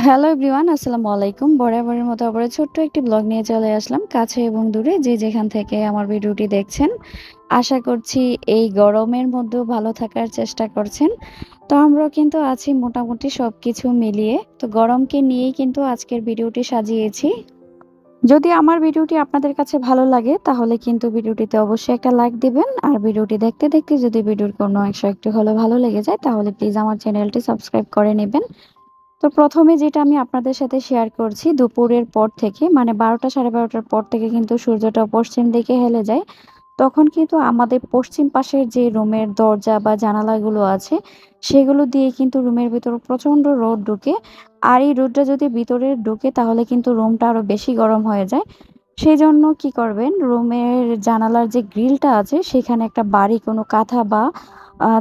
Hello everyone, আসসালামু আলাইকুম। বরাবরের মতো আবার ছোট্ট একটি ব্লগ নিয়ে চলে আসলাম। কাছে এবং দূরে যে যেখান থেকে আমার ভিডিওটি দেখছেন, আশা করছি এই গরমের মধ্যেও ভালো থাকার চেষ্টা করছেন। তো আমরাও কিন্তু আছি মোটামুটি সবকিছু মিলিয়ে। তো গরমকে নিয়েই কিন্তু আজকের ভিডিওটি সাজিয়েছি। যদি আমার ভিডিওটি আপনাদের কাছে ভালো লাগে তাহলে কিন্তু ভিডিওটিতে অবশ্যই একটা লাইক দিবেন। আর ভিডিওটি দেখতে দেখতে যদি ভিডিওর কোনো অংশ একটু হলেও ভালো লেগে যায় তাহলে প্লিজ আমার চ্যানেলটি সাবস্ক্রাইব করে নেবেন। তো প্রথমে যেটা আমি আপনাদের সাথে শেয়ার করছি, দুপুরের পর থেকে মানে ১২টা ১২:৩০টার পর থেকে কিন্তু সূর্যটা পশ্চিম দিকে হেলে যায়। তখন কিন্তু আমাদের পশ্চিম পাশের যে রুমের দরজা বা জানালাগুলো আছে সেগুলো দিয়ে কিন্তু রুমের ভিতর প্রচণ্ড রোদ ঢুকে। আর এই রোদটা যদি ভিতরে ঢুকে তাহলে কিন্তু রুমটা আরো বেশি গরম হয়ে যায়। সেজন্য কি করবেন, রুমের জানালার যে গ্রিলটা আছে সেখানে একটা ভারী কোনো কাঁথা বা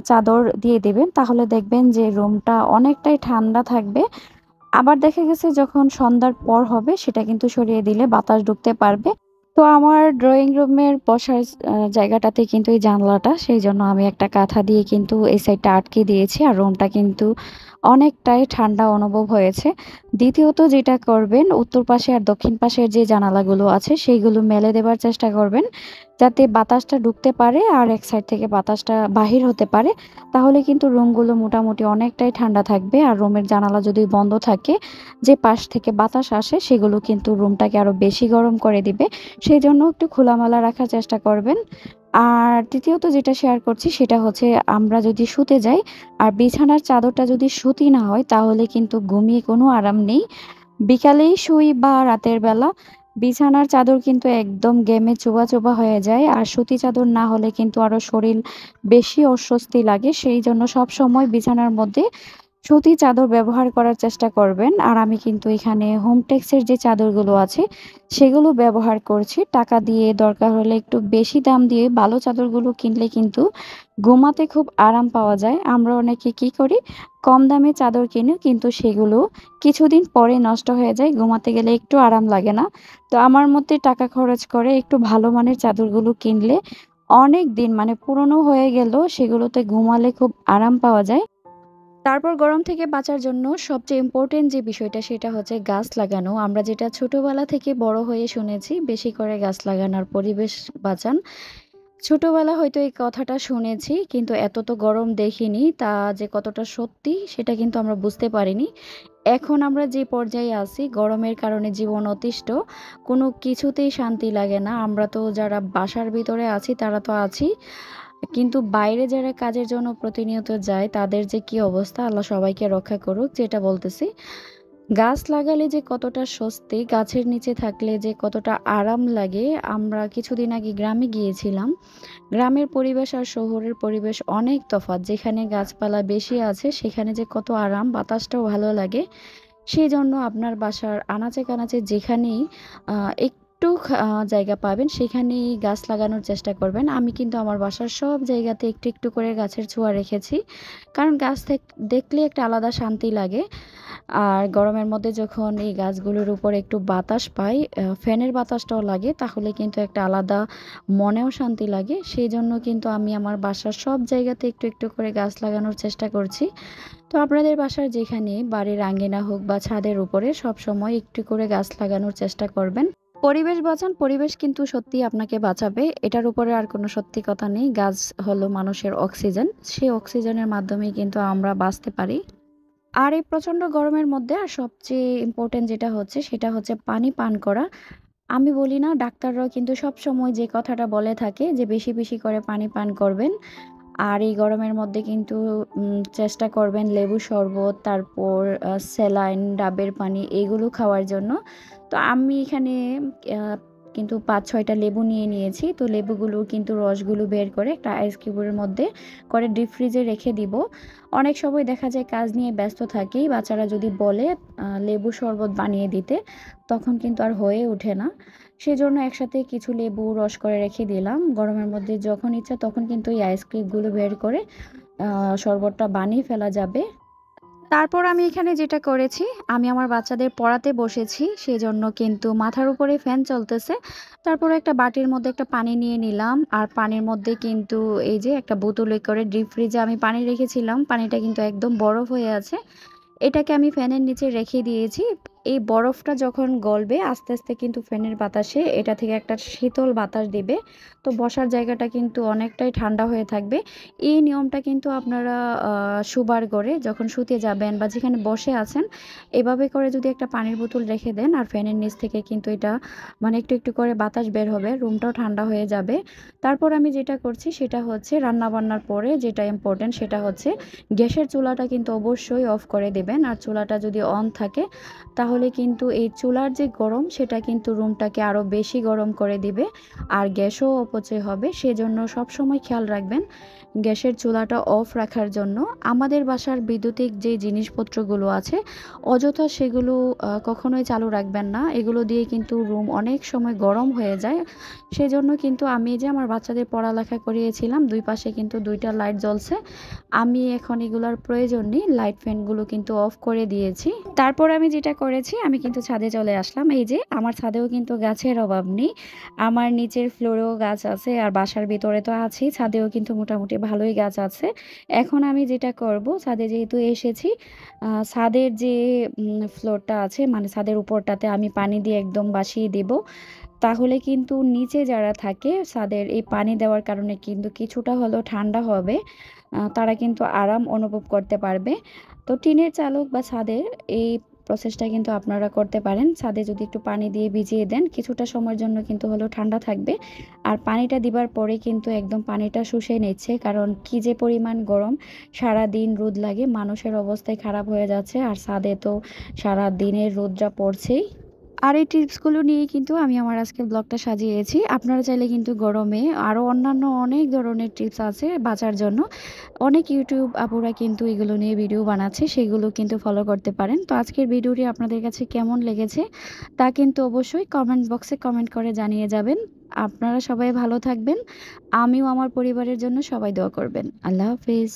চাদর দিয়ে দিবেন। তাহলে দেখবেন যে রুমটা অনেকটাই ঠান্ডা থাকবে। আবার দেখা গেছে যখন সন্ধ্যার পর হবে সেটা কিন্তু সরিয়ে দিলে বাতাস ঢুকতে পারবে। তো আমার ড্রয়িং রুমের বসার জায়গাটাতে কিন্তু এই জানলাটা, সেইজন্য আমি একটা কাঁথা দিয়ে কিন্তু এই সাইডটা আটকে দিয়েছি। আর রুমটা কিন্তু অনেকটাই ঠান্ডা অনুভব হয়েছে। দ্বিতীয়ত যেটা করবেন, উত্তর পাশে আর দক্ষিণ পাশের যে জানালাগুলো আছে সেইগুলো মেলে দেবার চেষ্টা করবেন, যাতে বাতাসটা ঢুকতে পারে আর এক সাইড থেকে বাতাসটা বাহির হতে পারে। তাহলে কিন্তু রুমগুলো মোটামুটি অনেকটাই ঠান্ডা থাকবে। আর রুমের জানালা যদি বন্ধ থাকে, যে পাশ থেকে বাতাস আসে সেগুলো কিন্তু রুমটাকে আরো বেশি গরম করে দিবে। সেজন্য একটু খোলামেলা রাখার চেষ্টা করবেন। আর তৃতীয়ত যেটা শেয়ার করছি সেটা হচ্ছে, আমরা যদি শুতে যাই আর বিছানার চাদরটা যদি সুতি না হয় তাহলে কিন্তু ঘুমিয়ে কোনো আরাম নেই। বিকালেই শুই বা রাতের বেলা বিছানার চাদর কিন্তু একদম ঘেমে চোবা চোবা হয়ে যায়। আর সুতি চাদর না হলে কিন্তু আরো শরীর বেশি অস্বস্তি লাগে। সেই জন্য সবসময় বিছানার মধ্যে সুতি চাদর ব্যবহার করার চেষ্টা করবেন। আর আমি কিন্তু এখানে হোমটেক্সের যে চাদরগুলো আছে সেগুলো ব্যবহার করছি। টাকা দিয়ে দরকার হলে একটু বেশি দাম দিয়ে ভালো চাদরগুলো কিনলে কিন্তু ঘুমাতে খুব আরাম পাওয়া যায়। আমরা অনেকে কি করি, কম দামে চাদর কিনি কিন্তু সেগুলো কিছুদিন পরে নষ্ট হয়ে যায়, ঘুমাতে গেলে একটু আরাম লাগে না। তো আমার মতে টাকা খরচ করে একটু ভালো মানের চাদরগুলো কিনলে অনেক দিন মানে পুরনো হয়ে গেলেও সেগুলোতে ঘুমালে খুব আরাম পাওয়া যায়। তারপর গরম থেকে বাঁচার জন্য সবচেয়ে ইম্পোর্টেন্ট যে বিষয়টা সেটা হচ্ছে গাছ লাগানো। আমরা যেটা ছোটবেলা থেকে বড় হয়ে শুনেছি, বেশি করে গাছ লাগান আর পরিবেশ বাঁচান। ছোটবেলা হয়তো এই কথাটা শুনেছি কিন্তু এত তো গরম দেখিনি, তা যে কতটা সত্যি সেটা কিন্তু আমরা বুঝতে পারিনি। এখন আমরা যে পর্যায়ে আছি, গরমের কারণে জীবন অতিষ্ঠ, কোনো কিছুতেই শান্তি লাগে না। আমরা তো যারা বাসার ভিতরে আছি তারা তো আছি, কিন্তু বাইরে যারা কাজের জন্য প্রতিনিয়ত যায় তাদের যে কি অবস্থা, আল্লাহ সবাইকে রক্ষা করুক। যেটা বলতেছি, গাছ লাগালে যে কতটা স্বস্তি, গাছের নিচে থাকলে যে কতটা আরাম লাগে। আমরা কিছুদিন আগে গ্রামে গিয়েছিলাম। গ্রামের পরিবেশ আর শহরের পরিবেশ অনেক তফাৎ। যেখানে গাছপালা বেশি আছে সেখানে যে কত আরাম, বাতাসটাও ভালো লাগে। সেজন্য আপনার বাসার আনাচে কানাচে যেখানেই একটু জায়গা পাবেন সেখানেই গাছ লাগানোর চেষ্টা করবেন। আমি কিন্তু আমার বাসার সব জায়গাতে একটু একটু করে গাছের ছোঁয়া রেখেছি। কারণ গাছ দেখলে একটা আলাদা শান্তি লাগে। আর গরমের মধ্যে যখন এই গাছগুলোর উপর একটু বাতাস পাই, ফ্যানের বাতাসটাও লাগে, তাহলে কিন্তু একটা আলাদা মনেও শান্তি লাগে। সেই জন্য কিন্তু আমি আমার বাসার সব জায়গাতে একটু একটু করে গাছ লাগানোর চেষ্টা করছি। তো আপনাদের বাসার যেখানে বাড়ির আঙ্গিনা হোক বা ছাদের উপরে সবসময় একটু করে গাছ লাগানোর চেষ্টা করবেন। পরিবেশ বাঁচান, পরিবেশ কিন্তু সত্যি আপনাকে বাঁচাবে, এটার উপরে আর কোনো সত্যি কথা নেই। গাছ হলো মানুষের অক্সিজেন, সেই অক্সিজেনের মাধ্যমেই কিন্তু আমরা বাঁচতে পারি। আর এই প্রচণ্ড গরমের মধ্যে আর সবচেয়ে ইম্পর্টেন্ট যেটা হচ্ছে সেটা হচ্ছে পানি পান করা। আমি বলি না, ডাক্তাররাও কিন্তু সবসময় যে কথাটা বলে থাকে যে বেশি বেশি করে পানি পান করবেন। আর এই গরমের মধ্যে কিন্তু চেষ্টা করবেন লেবু শরবত, তারপর স্যালাইন, ডাবের পানি এগুলো খাওয়ার জন্য। তো আমি এখানে আহ, কিন্তু ৫-৬টা লেবু নিয়ে নিয়েছি। তো লেবুগুলো কিন্তু রসগুলো বের করে একটা আইস কিউবের মধ্যে করে ডিপ ফ্রিজে রেখে দিব। অনেক সময় দেখা যায় কাজ নিয়ে ব্যস্ত থাকি, বাচ্চারা যদি বলে লেবু শরবত বানিয়ে দিতে, তখন কিন্তু আর হয়ে ওঠে না। সেজন্য একসাথে কিছু লেবু রস করে রেখে দিলাম। গরমের মধ্যে যখন ইচ্ছা তখন কিন্তু এই আইসক্রিমগুলো বের করে শরবতটা বানিয়ে ফেলা যাবে। তারপর আমি এখানে যেটা করেছি, আমি আমার বাচ্চাদের পড়াতে বসেছি, সেজন্য কিন্তু মাথার উপরে ফ্যান চলতেছে। তারপর একটা বাটির মধ্যে একটা পানি নিয়ে নিলাম। আর পানির মধ্যে কিন্তু এই যে একটা বোতলে করে ডিপ ফ্রিজে আমি পানি রেখেছিলাম, পানিটা কিন্তু একদম বরফ হয়ে আছে। এটাকে আমি ফ্যানের নিচে রেখে দিয়েছি। এই বরফটা যখন গলবে আস্তে, আস্তে কিন্তু ফ্যানের বাতাসে এটা থেকে একটা শীতল বাতাস দিবে। তো বসার জায়গাটা কিন্তু অনেকটাই ঠান্ডা হয়ে থাকবে। এই নিয়মটা কিন্তু আপনারা শোবার ঘরে যখন শুতে যাবেন বা যেখানে বসে আছেন, এভাবে করে যদি একটা পানির বোতল রেখে দেন আর ফ্যানের নিচ থেকে কিন্তু এটা মানে একটু, একটু করে বাতাস বের হবে, রুমটাও ঠান্ডা হয়ে যাবে। তারপর আমি যেটা করছি সেটা হচ্ছে রান্না-বান্নার পরে যেটা ইম্পোর্টেন্ট সেটা হচ্ছে গ্যাসের চুলাটা কিন্তু অবশ্যই অফ করে দেবেন। আর চুলাটা যদি অন থাকে তাহলে কিন্তু এই চুলার যে গরম সেটা কিন্তু রুমটাকে আরও বেশি গরম করে দিবে আর গ্যাসও অপচয় হবে। সেজন্য সবসময় খেয়াল রাখবেন গ্যাসের চুলাটা অফ রাখার জন্য। আমাদের বাসার বৈদ্যুতিক যে জিনিসপত্রগুলো আছে অযথা সেগুলো কখনোই চালু রাখবেন না। এগুলো দিয়ে কিন্তু রুম অনেক সময় গরম হয়ে যায়। সেজন্য কিন্তু আমি যে আমার বাচ্চাদের পড়ালেখা করিয়েছিলাম ২ পাশে কিন্তু ২ টা লাইট জ্বলছে। আমি এখন এগুলার প্রয়োজন নেই। লাইট ফ্যানগুলো কিন্তু অফ করে দিয়েছি। তারপর আমি যেটা করেছি আমি কিন্তু ছাদে চলে আসলাম। এই যে আমার ছাদেও কিন্তু গাছের অভাব নেই। আমার নিচের ফ্লোরেও গাছ আছে আর বাসার ভিতরে তো আছেই। ছাদেও কিন্তু মোটামুটি ভালোই গাছ আছে। এখন আমি যেটা করব ছাদে যেহেতু এসেছি ছাদের যে ফ্লোরটা আছে মানে ছাদের উপরটাতে আমি পানি দিয়ে একদম বাসিয়ে দেব। তাহলে কিন্তু নিচে যারা থাকে ছাদের এই পানি দেওয়ার কারণে কিন্তু কিছুটা হলেও ঠান্ডা হবে। তারা কিন্তু আরাম অনুভব করতে পারবে। তো টিনের চালক বা ছাদের এই প্রসেসটা কিন্তু আপনারা করতে পারেন। ছাদে যদি একটু পানি দিয়ে ভিজিয়ে দেন কিছুটা সময়ের জন্য কিন্তু হলেও ঠান্ডা থাকবে। আর পানিটা দিবার পরে কিন্তু একদম পানিটা শুষে নিচ্ছে। কারণ কি যে পরিমাণ গরম, সারাদিন রোদ লাগে মানুষের অবস্থাই খারাপ হয়ে যাচ্ছে। আর ছাদে তো সারাদিনের রোদটা পড়ছেই। আর এই টিপসগুলো নিয়েই কিন্তু আমি আমার আজকের ব্লগটা সাজিয়েছি। আপনারা চাইলে কিন্তু গরমে আরও অন্যান্য অনেক ধরনের টিপস আছে বাঁচার জন্য। অনেক ইউটিউব আপুরা কিন্তু এগুলো নিয়ে ভিডিও বানাচ্ছে, সেগুলো কিন্তু ফলো করতে পারেন। তো আজকের ভিডিওটি আপনাদের কাছে কেমন লেগেছে তা কিন্তু অবশ্যই কমেন্ট বক্সে কমেন্ট করে জানিয়ে যাবেন। আপনারা সবাই ভালো থাকবেন। আমিও আমার পরিবারের জন্য সবাই দোয়া করবেন। আল্লাহ হাফেজ।